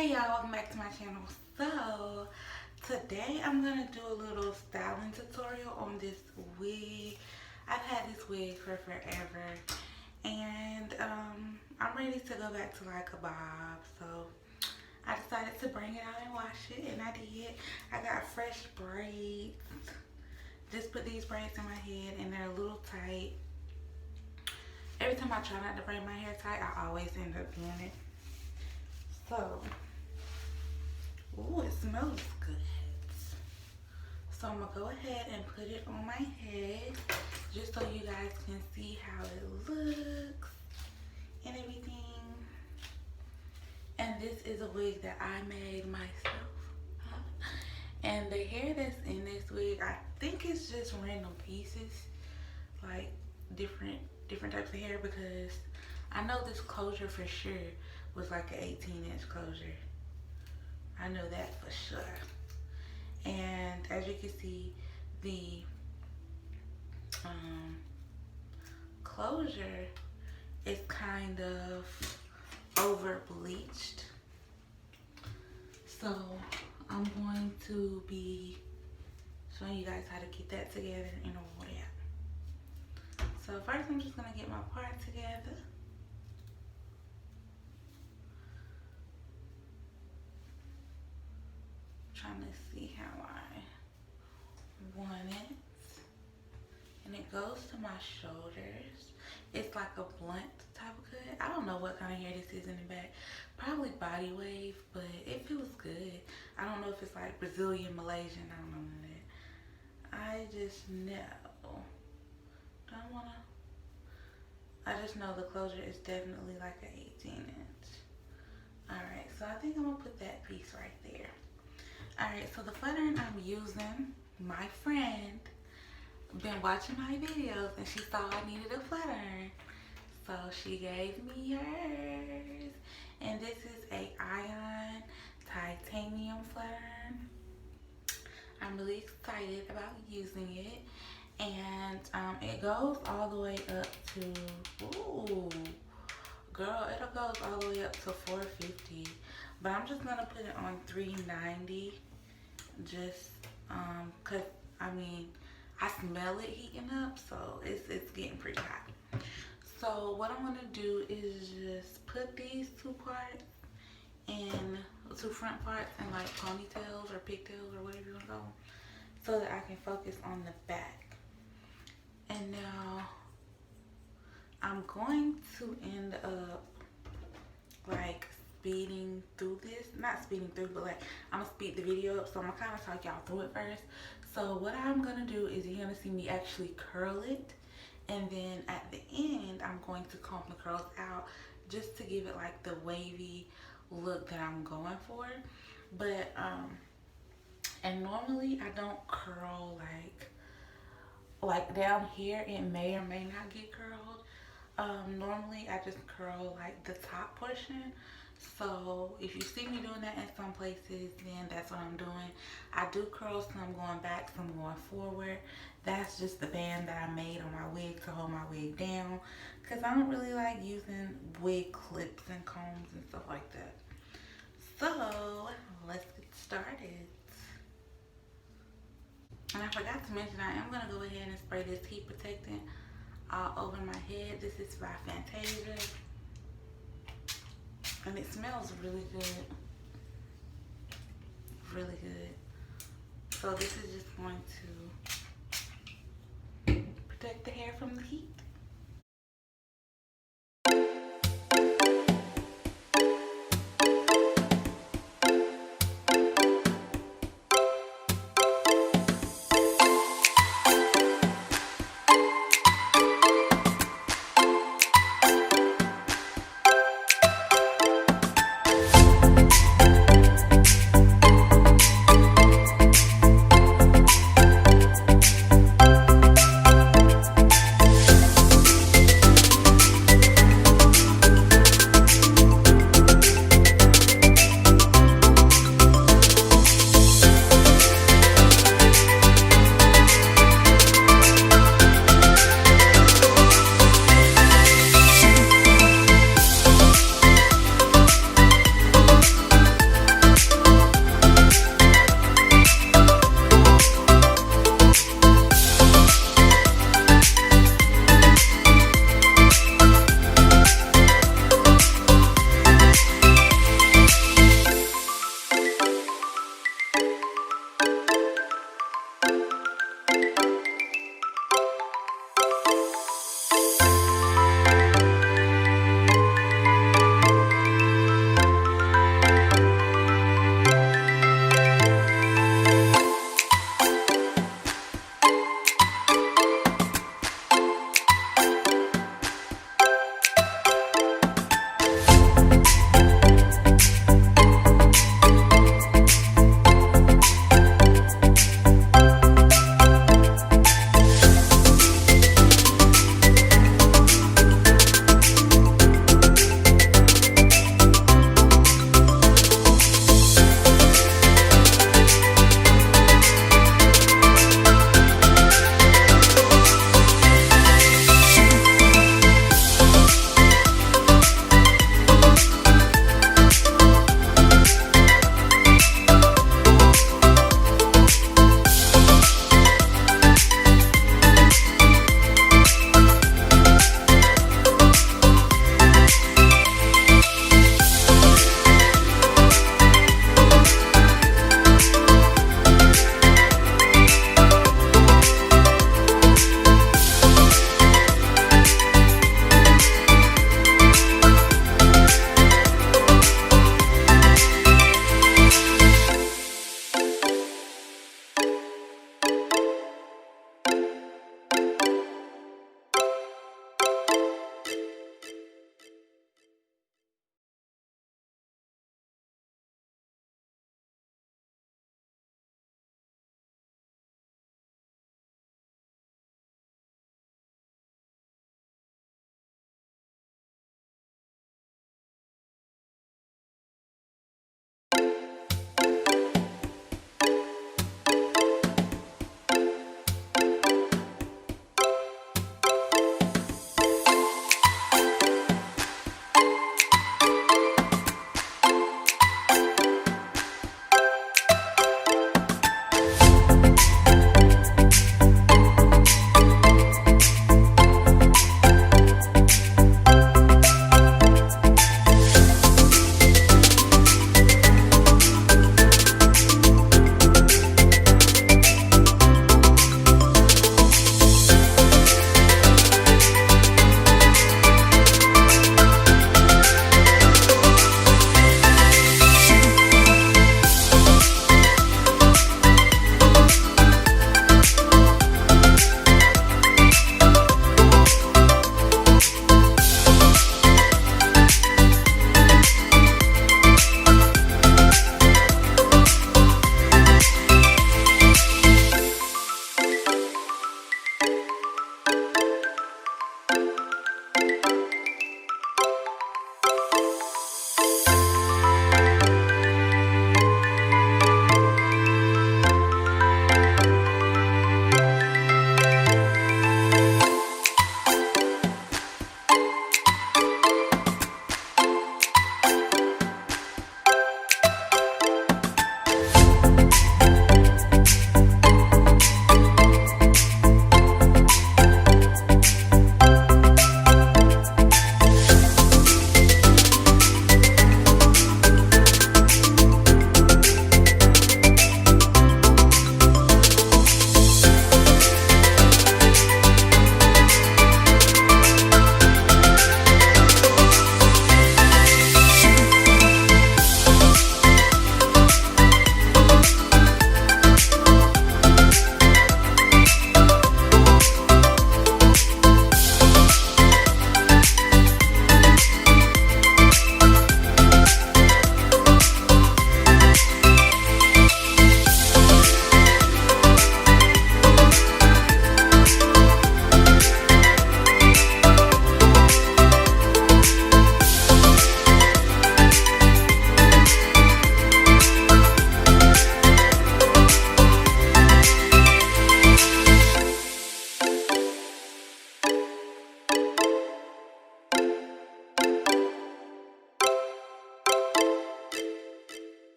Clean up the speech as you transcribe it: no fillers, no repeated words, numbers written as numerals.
Hey y'all, welcome back to my channel. So today I'm gonna do a little styling tutorial on this wig. I've had this wig for forever, and I'm ready to go back to like a bob. So I decided to bring it out and wash it, and I did. I got fresh braids. Just put these braids in my head, and they're a little tight. Every time I try not to braid my hair tight, I always end up doing it. So, ooh, it smells good. So I'm gonna go ahead and put it on my head just so you guys can see how it looks and everything. And this is a wig that I made myself. And the hair that's in this wig, I think it's just random pieces, like different types of hair, because I know this closure for sure was like an 18-inch closure. I know that for sure. And as you can see, the closure is kind of over bleached. So I'm going to be showing you guys how to get that together and all that. So first I'm just gonna get my part together. Trying to see how I want it. And it goes to my shoulders. It's like a blunt type of cut. I don't know what kind of hair this is in the back. Probably body wave, but it feels good. I don't know if it's like Brazilian, Malaysian, I don't know none of that. I just know. I just know the closure is definitely like an 18-inch. Alright, so I think I'm gonna put that piece right there. Alright, so the fluttering I'm using, my friend been watching my videos and she saw I needed a fluttering. So she gave me hers. And this is a ion titanium fluttering. I'm really excited about using it. And it goes all the way up to, ooh, girl, it goes all the way up to 450. But I'm just gonna put it on 390, just cause I mean I smell it heating up, so it's getting pretty hot. So what I'm gonna do is just put these two parts and two front parts in like ponytails or pigtails or whatever you wanna call them, so that I can focus on the back. And now I'm going to end up like speeding through this, not speeding through, but like I'm gonna speed the video up, so I'm gonna kind of talk y'all through it first. So what I'm gonna do is you're gonna see me actually curl it, and then at the end I'm going to comb the curls out just to give it like the wavy look that I'm going for. But and normally I don't curl like down here, it may or may not get curled. Normally I just curl like the top portion. So if you see me doing that in some places, then that's what I'm doing. I do curl some going back, some going forward. That's just the band that I made on my wig to hold my wig down, because I don't really like using wig clips and combs and stuff like that. So let's get started. And I forgot to mention, I am going to go ahead and spray this heat protectant all over my head. This is by Fantasia. And it smells really good. Really good. So this is just going to protect the hair from the heat.